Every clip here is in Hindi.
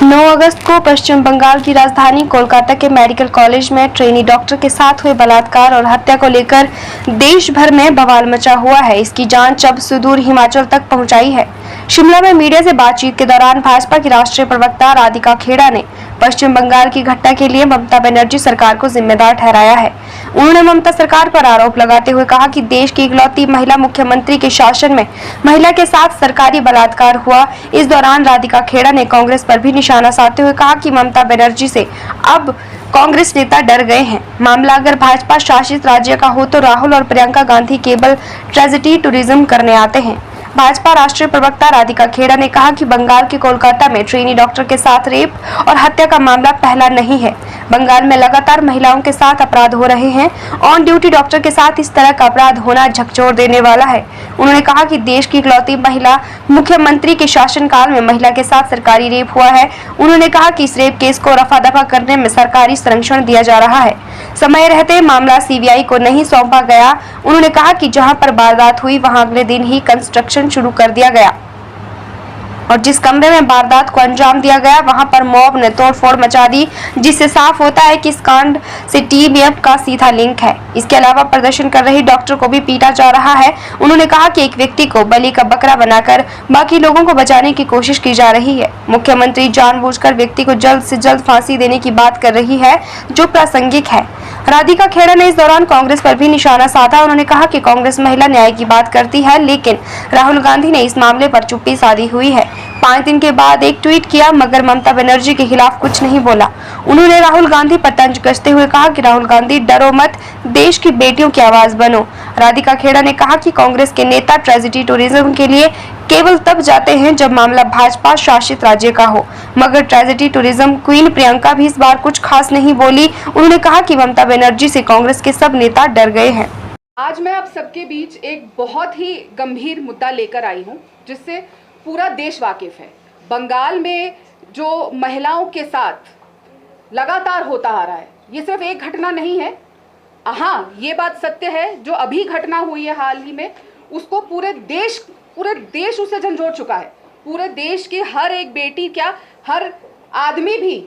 9 अगस्त को पश्चिम बंगाल की राजधानी कोलकाता के मेडिकल कॉलेज में ट्रेनी डॉक्टर के साथ हुए बलात्कार और हत्या को लेकर देश भर में बवाल मचा हुआ है। इसकी जांच अब सुदूर हिमाचल तक पहुंचाई है। शिमला में मीडिया से बातचीत के दौरान भाजपा की राष्ट्रीय प्रवक्ता राधिका खेड़ा ने पश्चिम बंगाल की घटना के लिए ममता बनर्जी सरकार को जिम्मेदार ठहराया है। उन्होंने ममता सरकार पर आरोप लगाते हुए कहा कि देश की इकलौती महिला मुख्यमंत्री के शासन में महिला के साथ सरकारी बलात्कार हुआ। इस दौरान राधिका खेड़ा ने कांग्रेस पर भी निशाना साधते हुए कहा कि ममता बनर्जी से अब कांग्रेस नेता डर गए हैं। मामला अगर भाजपा शासित राज्य का हो तो राहुल और प्रियंका गांधी केवल ट्रेजेडी टूरिज्म करने आते हैं। भाजपा राष्ट्रीय प्रवक्ता राधिका खेड़ा ने कहा कि बंगाल के कोलकाता में ट्रेनी डॉक्टर के साथ रेप और हत्या का मामला पहला नहीं है। बंगाल में लगातार महिलाओं के साथ अपराध हो रहे हैं। ऑन ड्यूटी डॉक्टर के साथ इस तरह का अपराध होना झकझोर देने वाला है। उन्होंने कहा कि देश की इकलौती महिला मुख्यमंत्री के शासनकाल में महिला के साथ सरकारी रेप हुआ है। उन्होंने कहा कि इस रेप केस को रफा दफा करने में सरकारी संरक्षण दिया जा रहा है। समय रहते मामला सीबीआई को नहीं सौंपा गया। उन्होंने कहा कि जहां पर वारदात हुई वहां अगले दिन ही कंस्ट्रक्शन शुरू कर दिया गया और जिस कमरे में वारदात को अंजाम दिया वहां पर मॉब ने तोड़फोड़ मचा दी, जिससे साफ होता है कि इस कांड से टीबीएफ का सीधा लिंक है। इसके अलावा प्रदर्शन कर रही डॉक्टर को भी पीटा जा रहा है। उन्होंने कहा कि एक व्यक्ति को बलि का बकरा बनाकर बाकी लोगों को बचाने की कोशिश की जा रही है। मुख्यमंत्री जानबूझकर व्यक्ति को जल्द से जल्द फांसी देने की बात कर रही है, जो प्रासंगिक है। राधिका खेड़ा ने इस दौरान कांग्रेस पर भी निशाना साधा। उन्होंने कहा कि कांग्रेस महिला न्याय की बात करती है, लेकिन राहुल गांधी ने इस मामले पर चुप्पी साधी हुई है। 5 दिन के बाद एक ट्वीट किया, मगर ममता बनर्जी के खिलाफ कुछ नहीं बोला। उन्होंने राहुल गांधी पर तंज कसते हुए कहा कि राहुल गांधी डरो मत, देश की बेटियों की आवाज बनो। राधिका खेड़ा ने कहा कि कांग्रेस के नेता ट्रेजेडी टूरिज्म के लिए केवल तब जाते हैं जब मामला भाजपा शासित राज्य का हो, मगर ट्रेजेडी टूरिज्म क्वीन प्रियंका भी इस बार कुछ खास नहीं बोली। उन्होंने कहा कि ममता बनर्जी से कांग्रेस के सब नेता डर गए हैं। आज मैं आप सबके बीच एक बहुत ही गंभीर मुद्दा लेकर आई हूं, जिससे पूरा देश वाकिफ है। बंगाल में जो महिलाओं के साथ लगातार होता आ रहा है, ये सिर्फ एक घटना नहीं है। हाँ, ये बात सत्य है, जो अभी घटना हुई है हाल ही में, उसको पूरे देश उसे झंझोड़ चुका है। पूरे देश की हर एक बेटी, क्या हर आदमी भी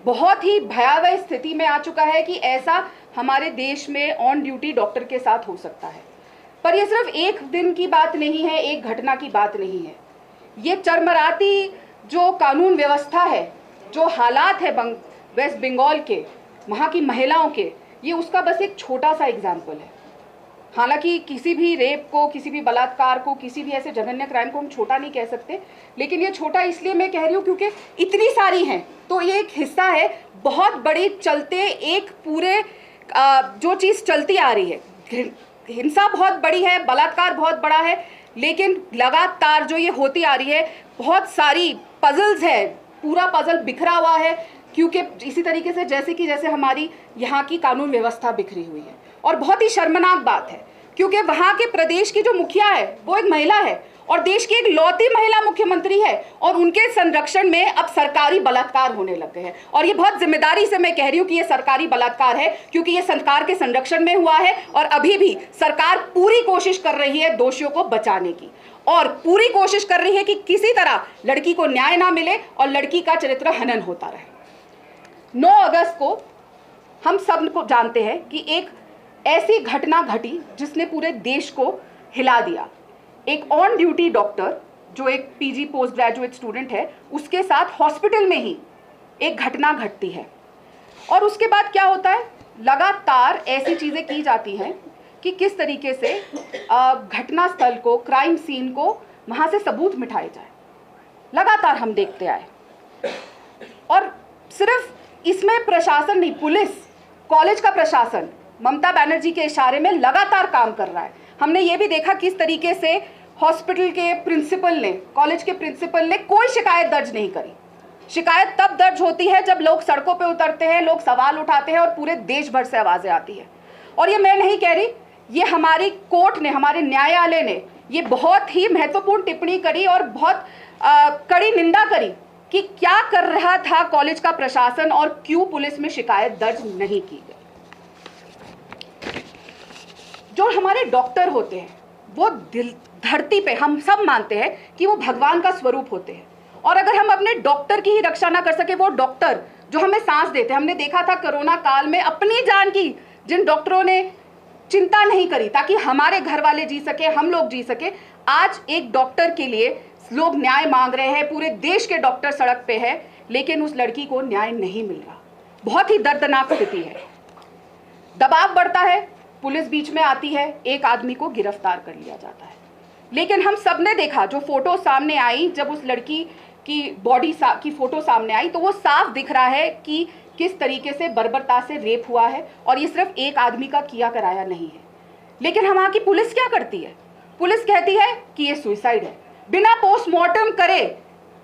बहुत ही भयावह स्थिति में आ चुका है कि ऐसा हमारे देश में ऑन ड्यूटी डॉक्टर के साथ हो सकता है। पर यह सिर्फ एक दिन की बात नहीं है, एक घटना की बात नहीं है। ये चरमराती जो कानून व्यवस्था है, जो हालात है वेस्ट बंगाल के, वहाँ की महिलाओं के, ये उसका बस एक छोटा सा एग्जाम्पल है। हालांकि किसी भी रेप को, किसी भी बलात्कार को, किसी भी ऐसे जघन्य क्राइम को हम छोटा नहीं कह सकते, लेकिन ये छोटा इसलिए मैं कह रही हूँ क्योंकि इतनी सारी हैं, तो ये एक हिस्सा है बहुत बड़ी चलते एक पूरे जो चीज़ चलती आ रही है। हिंसा बहुत बड़ी है, बलात्कार बहुत बड़ा है, लेकिन लगातार जो ये होती आ रही है, बहुत सारी पजल्स है, पूरा पजल बिखरा हुआ है, क्योंकि इसी तरीके से जैसे हमारी यहाँ की कानून व्यवस्था बिखरी हुई है। और बहुत ही शर्मनाक बात है, क्योंकि वहाँ के प्रदेश की जो मुखिया है वो एक महिला है और देश की एक लौती महिला मुख्यमंत्री है, और उनके संरक्षण में अब सरकारी बलात्कार होने लग गए हैं। और ये बहुत जिम्मेदारी से मैं कह रही हूँ कि ये सरकारी बलात्कार है, क्योंकि ये सरकार के संरक्षण में हुआ है और अभी भी सरकार पूरी कोशिश कर रही है दोषियों को बचाने की, और पूरी कोशिश कर रही है कि किसी तरह लड़की को न्याय ना मिले और लड़की का चरित्र हनन होता रहे। 9 अगस्त को हम सब को जानते हैं कि एक ऐसी घटना घटी जिसने पूरे देश को हिला दिया। एक ऑन ड्यूटी डॉक्टर जो एक पीजी पोस्ट ग्रेजुएट स्टूडेंट है, उसके साथ हॉस्पिटल में ही एक घटना घटती है। और उसके बाद क्या होता है, लगातार ऐसी चीज़ें की जाती हैं कि किस तरीके से घटना स्थल को, क्राइम सीन को, वहाँ से सबूत मिटाए जाए। लगातार हम देखते आए, और सिर्फ इसमें प्रशासन नहीं, पुलिस, कॉलेज का प्रशासन ममता बनर्जी के इशारे में लगातार काम कर रहा है। हमने ये भी देखा किस तरीके से हॉस्पिटल के प्रिंसिपल ने, कॉलेज के प्रिंसिपल ने कोई शिकायत दर्ज नहीं करी। शिकायत तब दर्ज होती है जब लोग सड़कों पे उतरते हैं, लोग सवाल उठाते हैं और पूरे देश भर से आवाज़ें आती है। और ये मैं नहीं कह रही, ये हमारी कोर्ट ने, हमारे न्यायालय ने ये बहुत ही महत्वपूर्ण टिप्पणी करी और बहुत कड़ी निंदा करी कि क्या कर रहा था कॉलेज का प्रशासन और क्यों पुलिस में शिकायत दर्ज नहीं की गई। जो हमारे डॉक्टर होते हैं वो धरती पे हम सब मानते हैं कि वो भगवान का स्वरूप होते हैं, और अगर हम अपने डॉक्टर की ही रक्षा ना कर सके, वो डॉक्टर जो हमें सांस देते हैं, हमने देखा था कोरोना काल में अपनी जान की जिन डॉक्टरों ने चिंता नहीं करी ताकि हमारे घर वाले जी सके, हम लोग जी सके, आज एक डॉक्टर के लिए लोग न्याय मांग रहे हैं, पूरे देश के डॉक्टर सड़क पे है, लेकिन उस लड़की को न्याय नहीं मिल रहा। बहुत ही दर्दनाक स्थिति है। दबाव बढ़ता है, पुलिस बीच में आती है, एक आदमी को गिरफ्तार कर लिया जाता है। लेकिन हम सब ने देखा जो फोटो सामने आई, जब उस लड़की की बॉडी की फोटो सामने आई तो वो साफ दिख रहा है कि किस तरीके से बर्बरता से रेप हुआ है, और ये सिर्फ एक आदमी का किया कराया नहीं है। लेकिन हमारी की पुलिस क्या करती है? पुलिस कहती है कि ये सुसाइड है, बिना पोस्टमार्टम करे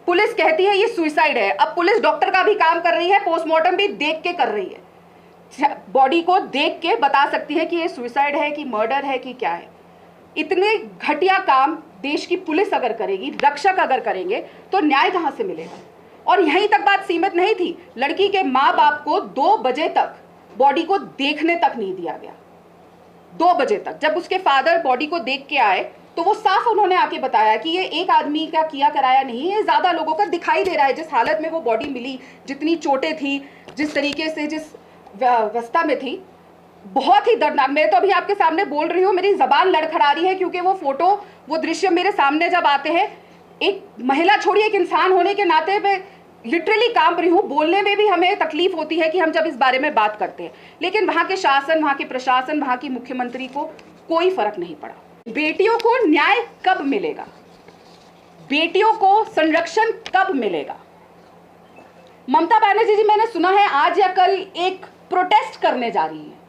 पुलिस कहती है ये सुसाइड है। अब पुलिस डॉक्टर का भी काम कर रही है, पोस्टमार्टम भी देख के कर रही है, बॉडी को देख के बता सकती है कि ये सुसाइड है कि मर्डर है कि क्या है। इतने घटिया काम देश की पुलिस अगर करेगी, रक्षक अगर करेंगे, तो न्याय कहां से मिलेगा? और यहीं तक बात सीमित नहीं थी, लड़की के माँ बाप को 2 बजे तक बॉडी को देखने तक नहीं दिया गया। 2 बजे तक जब उसके फादर बॉडी को देख के आए तो वो साफ उन्होंने आके बताया कि ये एक आदमी का किया कराया नहीं है, ज्यादा लोगों का दिखाई दे रहा है। जिस हालत में वो बॉडी मिली, जितनी चोटें थी, जिस तरीके से जिस अवस्था में थी, बहुत ही दर्दनाक। मैं तो अभी आपके सामने बोल रही हूँ, मेरी जबान लड़खड़ा रही है, क्योंकि वो फोटो, वो दृश्य मेरे सामने जब आते हैं, एक महिला छोड़िए, एक इंसान होने के नाते मैं लिटरली कांप रही हूँ। बोलने में भी हमें तकलीफ होती है कि हम जब इस बारे में बात करते हैं, लेकिन वहाँ के शासन, वहाँ के प्रशासन, वहाँ की मुख्यमंत्री को कोई फर्क नहीं पड़ा। बेटियों को न्याय कब मिलेगा? बेटियों को संरक्षण कब मिलेगा? ममता बनर्जी जी, मैंने सुना है आज या कल एक प्रोटेस्ट करने जा रही है।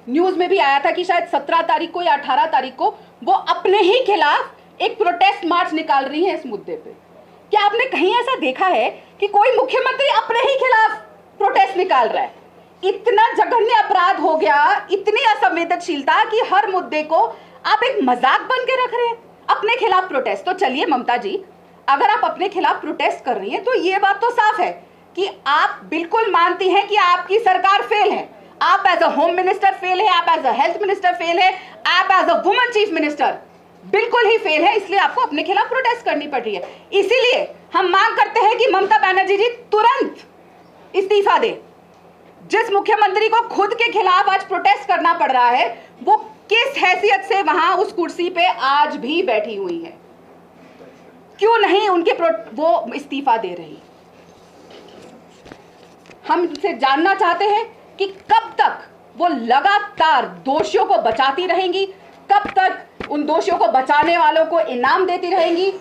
न्यूज में भी आया था कि शायद 17 तारीख को या 18 तारीख को वो अपने ही खिलाफ एक प्रोटेस्ट मार्च निकाल रही है इस मुद्दे पे। क्या आपने कहीं ऐसा देखा है कि कोई मुख्यमंत्री अपने ही खिलाफ प्रोटेस्ट निकाल रहा है? इतना जघन्य अपराध हो गया, इतनी असंवेदनशीलता कि हर मुद्दे को आप एक मजाक बन के रख रहे हैं। अपने खिलाफ प्रोटेस्ट, तो चलिए ममता जी, अगर आप अपने खिलाफ प्रोटेस्ट कर रही हैं तो ये बात तो साफ है कि आप बिल्कुल मानती हैं कि आपकी सरकार फेल है। आप as a home minister fail है, आप as a health minister fail है, आप as a woman chief minister बिल्कुल ही फेल है, इसलिए आपको अपने खिलाफ प्रोटेस्ट करनी पड़ रही है। इसीलिए हम मांग करते हैं कि ममता बनर्जी जी तुरंत इस्तीफा दे। जिस मुख्यमंत्री को खुद के खिलाफ आज प्रोटेस्ट करना पड़ रहा है, वो किस हैसियत से वहां उस कुर्सी पे आज भी बैठी हुई है? क्यों नहीं उनके वो इस्तीफा दे रही? हम उनसे जानना चाहते हैं कि कब तक वो लगातार दोषियों को बचाती रहेंगी, कब तक उन दोषियों को बचाने वालों को इनाम देती रहेंगी,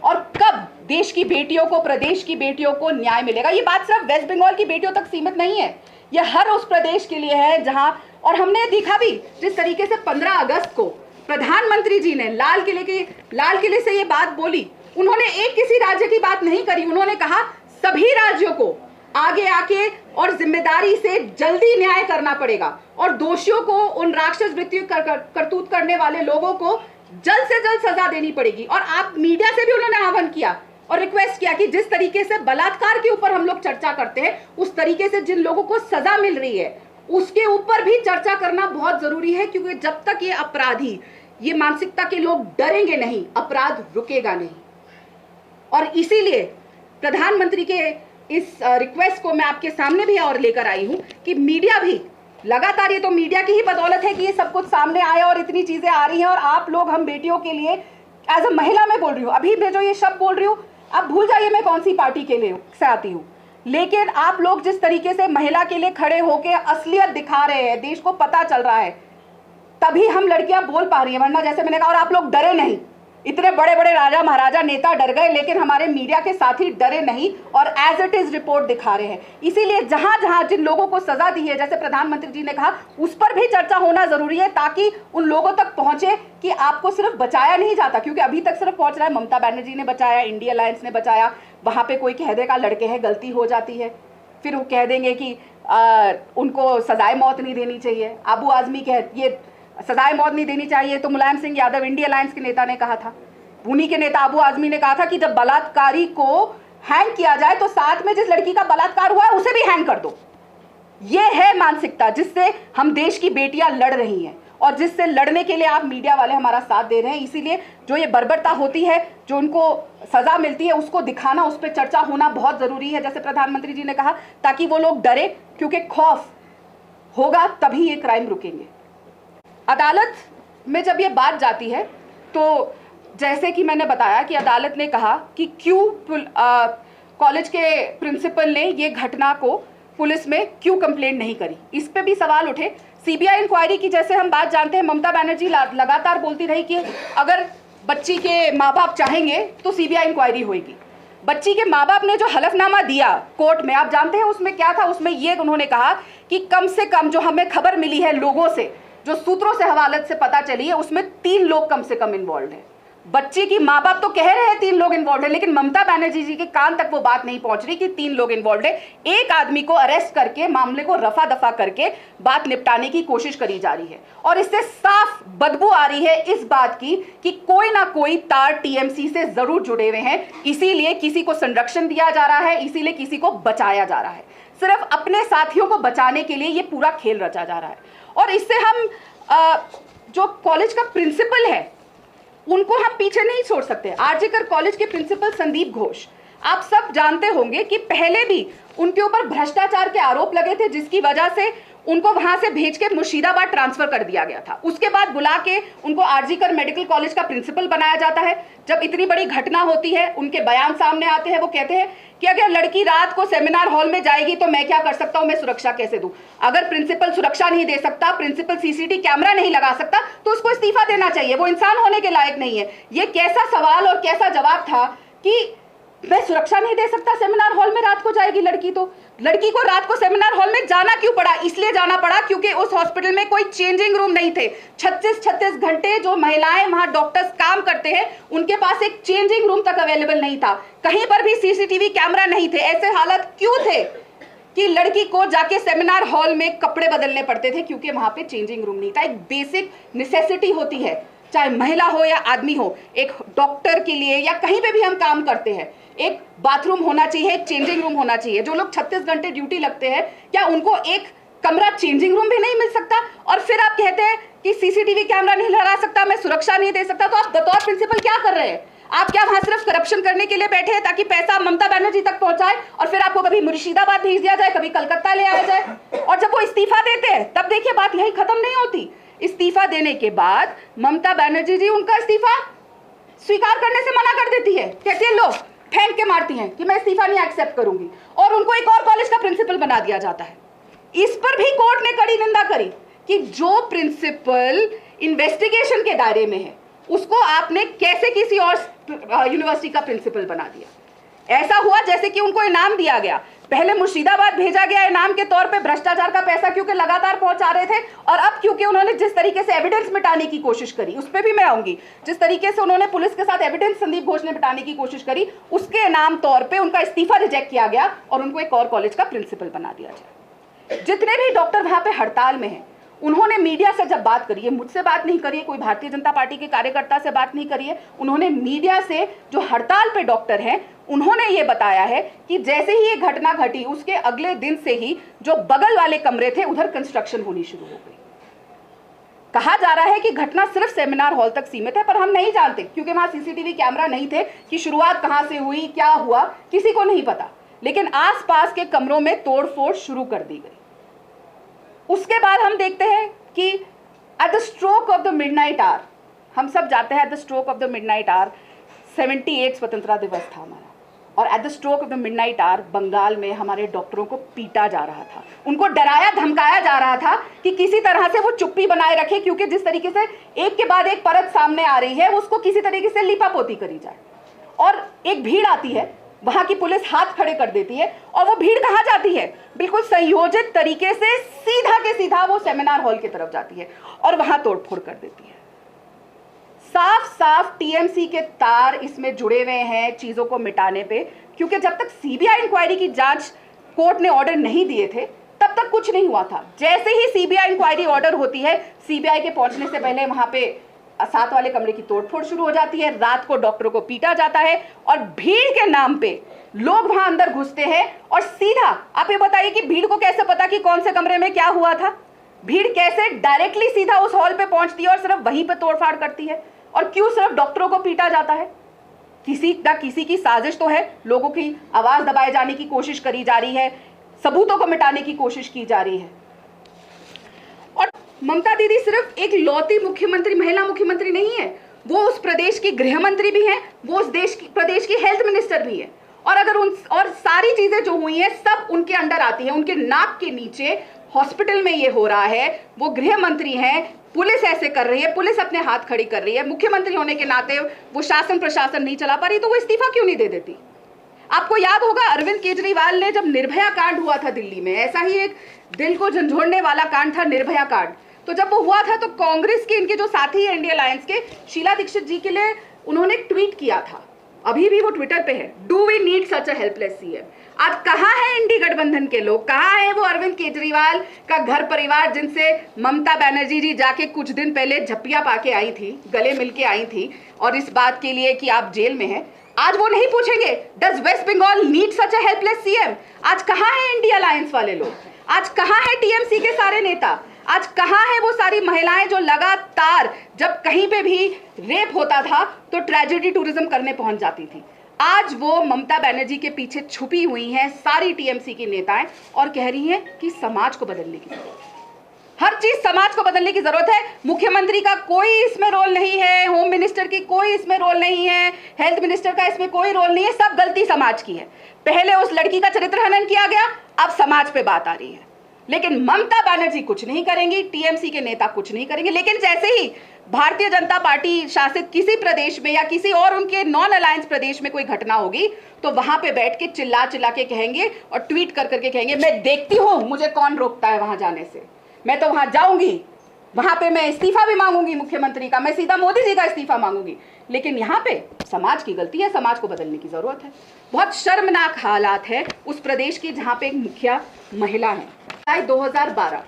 और कब देश की बेटियों को, प्रदेश की बेटियों को न्याय मिलेगा? ये बात सिर्फ वेस्ट बंगाल की बेटियों तक सीमित नहीं है, ये हर उस प्रदेश के लिए है जहां, और हमने देखा भी जिस तरीके से 15 अगस्त को प्रधानमंत्री जी ने लाल किले से ये बात बोली, उन्होंने एक किसी राज्य की बात नहीं करी, उन्होंने कहा सभी राज्यों को आगे आके और जिम्मेदारी से जल्दी न्याय करना पड़ेगा, और दोषियों को, उन राक्षस वृत्ति करतूत करने वाले लोगों को जल्द से जल्द सजा देनी पड़ेगी। और आप मीडिया से भी उन्होंने आह्वान किया और रिक्वेस्ट किया कि जिस तरीके से बलात्कार के ऊपर हम लोग चर्चा करते हैं, उस तरीके से जिन लोगों को सजा मिल रही है उसके ऊपर भी चर्चा करना बहुत जरूरी है, क्योंकि जब तक ये अपराधी, ये मानसिकता के लोग डरेंगे नहीं, अपराध रुकेगा नहीं। और इसीलिए प्रधानमंत्री के इस रिक्वेस्ट को मैं आपके सामने भी और लेकर आई हूं कि मीडिया भी लगातार, ये तो मीडिया की ही बदौलत है कि ये सब कुछ सामने आया और इतनी चीजें आ रही हैं, और आप लोग, हम बेटियों के लिए, एज अ महिला मैं बोल रही हूँ, अभी मैं जो ये शब्द बोल रही हूँ, आप भूल जाइए मैं कौन सी पार्टी के लिए से आती हूँ, लेकिन आप लोग जिस तरीके से महिला के लिए खड़े होकर असलियत दिखा रहे हैं, देश को पता चल रहा है, तभी हम लड़कियां बोल पा रही हैं। वरना जैसे मैंने कहा, और आप लोग डरे नहीं, इतने बड़े बड़े राजा महाराजा नेता डर गए, लेकिन हमारे मीडिया के साथी डरे नहीं और एज इट इज रिपोर्ट दिखा रहे हैं। इसीलिए जहां जहां जिन लोगों को सजा दी है, जैसे प्रधानमंत्री जी ने कहा, उस पर भी चर्चा होना जरूरी है, ताकि उन लोगों तक पहुंचे कि आपको सिर्फ बचाया नहीं जाता, क्योंकि अभी तक सिर्फ पहुंच रहा है ममता बनर्जी ने बचाया, इंडिया अलायंस ने बचाया, वहां पे कोई कह देगा लड़के हैं, गलती हो जाती है, फिर वो कह देंगे कि उनको सजाए मौत नहीं देनी चाहिए। अबू आजमी ये सजाए मौत नहीं देनी चाहिए, तो मुलायम सिंह यादव इंडिया अलायंस के नेता ने कहा था, उन्हीं के नेता अबू आजमी ने कहा था कि जब बलात्कारी को हैंग किया जाए तो साथ में जिस लड़की का बलात्कार हुआ है उसे भी हैंग कर दो। ये है मानसिकता जिससे हम देश की बेटियां लड़ रही हैं और जिससे लड़ने के लिए आप मीडिया वाले हमारा साथ दे रहे हैं। इसीलिए जो ये बर्बरता होती है, जो उनको सजा मिलती है, उसको दिखाना, उस पर चर्चा होना बहुत जरूरी है, जैसे प्रधानमंत्री जी ने कहा, ताकि वो लोग डरे, क्योंकि खौफ होगा तभी ये क्राइम रुकेंगे। अदालत में जब ये बात जाती है तो जैसे कि मैंने बताया कि अदालत ने कहा कि क्यों कॉलेज के प्रिंसिपल ने ये घटना को पुलिस में क्यों कंप्लेंट नहीं करी, इस पे भी सवाल उठे। सीबीआई इंक्वायरी की जैसे हम बात जानते हैं, ममता बनर्जी लगातार बोलती रही कि अगर बच्ची के माँ बाप चाहेंगे तो सीबीआई इंक्वायरी होगी। बच्ची के माँ बाप ने जो हलफनामा दिया कोर्ट में, आप जानते हैं उसमें क्या था? उसमें ये उन्होंने कहा कि कम से कम जो हमें खबर मिली है लोगों से, जो सूत्रों से हवालत से पता चली है, उसमें 3 लोग कम से कम इन्वॉल्व हैं। बच्चे की माँ बाप तो कह रहे हैं 3 लोग इन्वॉल्व है, लेकिन ममता बनर्जी जी के कान तक वो बात नहीं पहुंच रही कि 3 लोग इन्वॉल्व है। एक आदमी को अरेस्ट करके मामले को रफा दफा करके बात निपटाने की कोशिश करी जा रही है और इससे साफ बदबू आ रही है इस बात की कि कोई ना कोई तार टीएमसी से जरूर जुड़े हुए हैं। इसीलिए किसी को संरक्षण दिया जा रहा है, इसीलिए किसी को बचाया जा रहा है। सिर्फ अपने साथियों को बचाने के लिए ये पूरा खेल रचा जा रहा है। और इससे हम जो कॉलेज का प्रिंसिपल है उनको हम पीछे नहीं छोड़ सकते। आरजीकर कॉलेज के प्रिंसिपल संदीप घोष, आप सब जानते होंगे कि पहले भी उनके ऊपर भ्रष्टाचार के आरोप लगे थे, जिसकी वजह से उनको वहां से भेज के मुर्शिदाबाद ट्रांसफर कर दिया गया था। उसके बाद बुला के उनको आरजीकर मेडिकल कॉलेज का प्रिंसिपल बनाया जाता है। जब इतनी बड़ी घटना होती है, उनके बयान सामने आते हैं, वो कहते हैं कि अगर लड़की रात को सेमिनार हॉल में जाएगी तो मैं क्या कर सकता हूं, मैं सुरक्षा कैसे दूं? अगर प्रिंसिपल सुरक्षा नहीं दे सकता, प्रिंसिपल सीसीटीवी कैमरा नहीं लगा सकता, तो उसको इस्तीफा देना चाहिए, वो इंसान होने के लायक नहीं है। ये कैसा सवाल और कैसा जवाब था कि मैं सुरक्षा नहीं दे सकता, सेमिनार हॉल में रात को जाएगी लड़की, तो लड़की को रात को सेमिनार हॉल में जाना क्यों पड़ा? इसलिए जाना पड़ा क्योंकि उस हॉस्पिटल में कोई चेंजिंग रूम नहीं थे। 36 घंटे जो महिलाएं वहां डॉक्टर्स काम करते हैं, उनके पास एक चेंजिंग रूम तक अवेलेबल नहीं था, कहीं पर भी सीसीटीवी कैमरा नहीं थे। ऐसे हालात क्यों थे कि लड़की को जाके सेमिनार हॉल में कपड़े बदलने पड़ते थे? क्योंकि वहां पे चेंजिंग रूम नहीं था। एक बेसिक नेसेसिटी होती है, चाहे महिला हो या आदमी हो, एक डॉक्टर के लिए या कहीं पे भी हम काम करते हैं, एक बाथरूम होना चाहिए, एक चेंजिंग रूम होना चाहिए। जो लोग 36 घंटे ड्यूटी लगते हैं, क्या उनको एक कमरा चेंजिंग रूम भी नहीं मिल सकता? और फिर आप कहते हैं कि सीसीटीवी कैमरा नहीं लगा सकता, मैं सुरक्षा नहीं दे सकता। तो आप बतौर प्रिंसिपल क्या कर रहे हैं? आप क्या वहां सिर्फ करप्शन करने के लिए बैठे हैं ताकि पैसा ममता बनर्जी तक पहुंचाए और फिर आपको कभी मुर्शिदाबाद भेज दिया जाए, कभी कलकत्ता ले आया जाए? और जब वो इस्तीफा देते हैं तब देखिए बात यही खत्म नहीं होती। इस्तीफा देने के बाद ममता बनर्जी जी उनका इस्तीफा स्वीकार करने से मना कर देती है, कहती है लो, फेंक के मारती हैं कि मैं इस्तीफा नहीं एक्सेप्ट करूंगी, और उनको एक और कॉलेज का प्रिंसिपल बना दिया जाता है। इस पर भी कोर्ट ने कड़ी निंदा करी कि जो प्रिंसिपल इन्वेस्टिगेशन के दायरे में है उसको आपने कैसे किसी और यूनिवर्सिटी का प्रिंसिपल बना दिया। ऐसा हुआ जैसे कि उनको इनाम दिया गया। पहले मुर्शिदाबाद भेजा गया इनाम के तौर पे भ्रष्टाचार का पैसा, क्योंकि लगातार पहुंचा रहे थे, और अब क्योंकि उन्होंने जिस तरीके से एविडेंस मिटाने की कोशिश करी, उस पर भी मैं आऊंगी, जिस तरीके से उन्होंने पुलिस के साथ एविडेंस संदीप घोष ने मिटाने की कोशिश करी, उसके इनाम तौर पे उनका इस्तीफा रिजेक्ट किया गया और उनको एक और कॉलेज का प्रिंसिपल बना दिया जाए। जितने भी डॉक्टर वहां पे हड़ताल में हैं, उन्होंने मीडिया से जब बात करी है, मुझसे बात नहीं करी है, कोई भारतीय जनता पार्टी के कार्यकर्ता से बात नहीं करी है, उन्होंने मीडिया से जो हड़ताल पे डॉक्टर हैं उन्होंने ये बताया है कि जैसे ही ये घटना घटी उसके अगले दिन से ही जो बगल वाले कमरे थे उधर कंस्ट्रक्शन होनी शुरू हो गई। कहा जा रहा है कि घटना सिर्फ सेमिनार हॉल तक सीमित है, पर हम नहीं जानते क्योंकि वहां सीसीटीवी कैमरा नहीं थे कि शुरुआत कहां से हुई, क्या हुआ, किसी को नहीं पता। लेकिन आसपास के कमरों में तोड़फोड़ शुरू कर दी गई। उसके बाद हम देखते हैं कि at the stroke of the midnight hour, हम सब जाते हैं at the stroke of the midnight hour 78 स्वतंत्रता दिवस था हमारा, और at the stroke of the midnight hour Bengal में हमारे डॉक्टरों को पीटा जा रहा था, उनको डराया धमकाया जा रहा था कि किसी तरह से वो चुप्पी बनाए रखे, क्योंकि जिस तरीके से एक के बाद एक परत सामने आ रही है उसको किसी तरीके से लिपापोती करी जाए। और एक भीड़ आती है, वहां की पुलिस हाथ खड़े कर देती है, और वो भीड़ कहां जाती है? बिल्कुल संयोजित तरीके से सीधा के सीधा वो सेमिनार हॉल की तरफ जाती है और वहां तोड़फोड़ कर देती है। साफ साफ टीएमसी के तार इसमें जुड़े हुए हैं चीजों को मिटाने पे, क्योंकि जब तक सीबीआई इंक्वायरी की जांच कोर्ट ने ऑर्डर नहीं दिए थे तब तक कुछ नहीं हुआ था। जैसे ही सीबीआई इंक्वायरी ऑर्डर होती है, सीबीआई के पहुंचने से पहले वहां पे साथ वाले कमरे की तोड़फोड़ शुरू हो जाती है, रात को डॉक्टरों को पीटा जाता है और भीड़ के नाम पे लोग वहां अंदर घुसते हैं। और सीधा आप ये बताइए कि भीड़ को कैसे पता कि कौन से कमरे में क्या हुआ था? भीड़ कैसे डायरेक्टली सीधा उस हॉल पे पहुंचती है और सिर्फ वहीं पे तोड़फाड़ करती है? और क्यों सिर्फ डॉक्टरों को पीटा जाता है? किसी ना किसी की साजिश तो है, लोगों की आवाज दबाए जाने की कोशिश करी जा रही है, सबूतों को मिटाने की कोशिश की जा रही है। और ममता दीदी सिर्फ एक लौती मुख्यमंत्री, महिला मुख्यमंत्री नहीं है, वो उस प्रदेश की गृह मंत्री भी हैं, वो उस प्रदेश की हेल्थ मिनिस्टर भी है। और अगर और सारी चीजें जो हुई हैं सब उनके अंडर आती हैं, उनके नाक के नीचे हॉस्पिटल में ये हो रहा है, वो गृह मंत्री हैं, पुलिस ऐसे कर रही है, पुलिस अपने हाथ खड़ी कर रही है, मुख्यमंत्री होने के नाते वो शासन प्रशासन नहीं चला पा रही, तो वो इस्तीफा क्यों नहीं दे देती? आपको याद होगा अरविंद केजरीवाल ने जब निर्भया कांड हुआ था दिल्ली में, ऐसा ही एक दिल को झंझोड़ने वाला कांड था निर्भया कांड, तो जब वो हुआ था तो कांग्रेस के इनके जो साथी है इंडिया अलायंस के, शीला दीक्षित जी के लिए उन्होंने ट्वीट किया था, अभी भी वो ट्विटर पे है, do we need such a helpless CM. आज कहाँ है इंडी गठबंधन के लोग, कहाँ है वो अरविंद केजरीवाल का घर परिवार जिनसे ममता बनर्जी जी जाके कुछ दिन पहले झप्पियां पाके आई थी, गले मिलके आई थी, और इस बात के लिए कि आप जेल में हैं? आज वो नहीं पूछेंगे does West Bengal need such a helpless CM? आज कहाँ है इंडिया अलायंस वाले लोग? आज कहाँ है टीएमसी के सारे नेता? आज कहाँ है वो सारी महिलाएं जो लगातार जब कहीं पे भी रेप होता था तो ट्रेजेडी टूरिज्म करने पहुंच जाती थी? आज वो ममता बनर्जी के पीछे छुपी हुई हैं सारी टीएमसी की नेताएं और कह रही हैं कि समाज को बदलने की जरूरत है, हर चीज समाज को बदलने की जरूरत है। मुख्यमंत्री का कोई इसमें रोल नहीं है, होम मिनिस्टर की कोई इसमें रोल नहीं है, हेल्थ मिनिस्टर का इसमें कोई रोल नहीं है, सब गलती समाज की है। पहले उस लड़की का चरित्र हनन किया गया, अब समाज पे बात आ रही है, लेकिन ममता बनर्जी कुछ नहीं करेंगी, टीएमसी के नेता कुछ नहीं करेंगे। लेकिन जैसे ही भारतीय जनता पार्टी शासित किसी प्रदेश में या किसी और उनके नॉन अलायंस प्रदेश में कोई घटना होगी तो वहां पे बैठ के चिल्ला चिल्ला के कहेंगे और ट्वीट कर करके कहेंगे मैं देखती हूं मुझे कौन रोकता है वहां जाने से, मैं तो वहां जाऊंगी, वहां पे मैं इस्तीफा भी मांगूंगी मुख्यमंत्री का, मैं सीधा मोदी जी का इस्तीफा मांगूंगी। लेकिन यहाँ पे समाज की गलती है, समाज को बदलने की जरूरत है। बहुत शर्मनाक हालात है उस प्रदेश की जहाँ पे एक मुखिया महिला है। 2012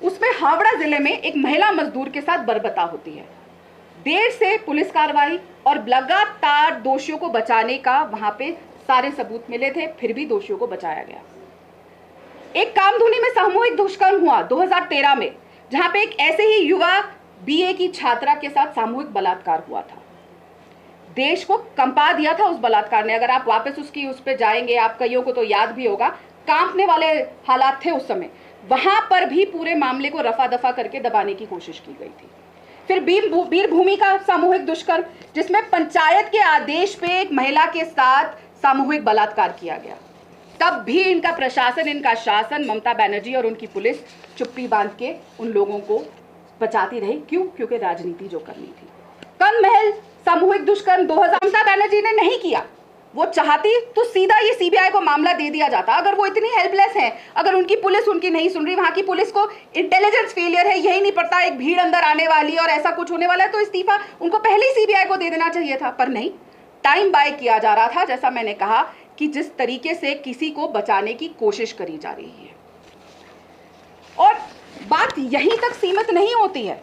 उसमें हावड़ा जिले में एक महिला मजदूर के साथ बर्बरता होती है। देर से पुलिस कार्रवाई और लगातार दोषियों को बचाने का वहां पे सारे सबूत मिले थे, फिर भी दोषियों को बचाया गया। एक कामधुनी में सामूहिक दुष्कर्म हुआ 2013 में, जहां पे एक ऐसे ही युवा बीए की छात्रा के साथ सामूहिक बलात्कार हुआ था। देश को कंपा दिया था उस बलात्कार ने। अगर आप वापस उस पे जाएंगे, आप कईयों को तो याद भी होगा, कांपने वाले हालात थे उस समय। वहां पर भी पूरे मामले को रफा दफा करके दबाने की कोशिश की गई थी। फिर वीरभूमि का सामूहिक दुष्कर्म, जिसमें पंचायत के आदेश पे एक महिला के साथ सामूहिक बलात्कार किया गया, तब भी इनका प्रशासन, इनका शासन, ममता बनर्जी और उनकी पुलिस चुप्पी बांध के उन लोगों को बचाती रही। क्यों? क्योंकि राजनीति जो करनी थी। कनमहल सामूहिक दुष्कर्म 2000 ममता बनर्जी ने नहीं किया। वो चाहती तो सीधा ये सीबीआई को मामला दे दिया जाता। अगर वो इतनी हेल्पलेस है, अगर उनकी पुलिस उनकी नहीं सुन रही, वहां की पुलिस को इंटेलिजेंस फेलियर है, यही नहीं पड़ता एक भीड़ अंदर आने वाली है और ऐसा कुछ होने वाला है, तो इस्तीफा उनको पहले ही सीबीआई को दे देना चाहिए था। पर नहीं, टाइम बाय किया जा रहा था, जैसा मैंने कहा कि जिस तरीके से किसी को बचाने की कोशिश करी जा रही है। और बात यहीं तक सीमित नहीं होती है।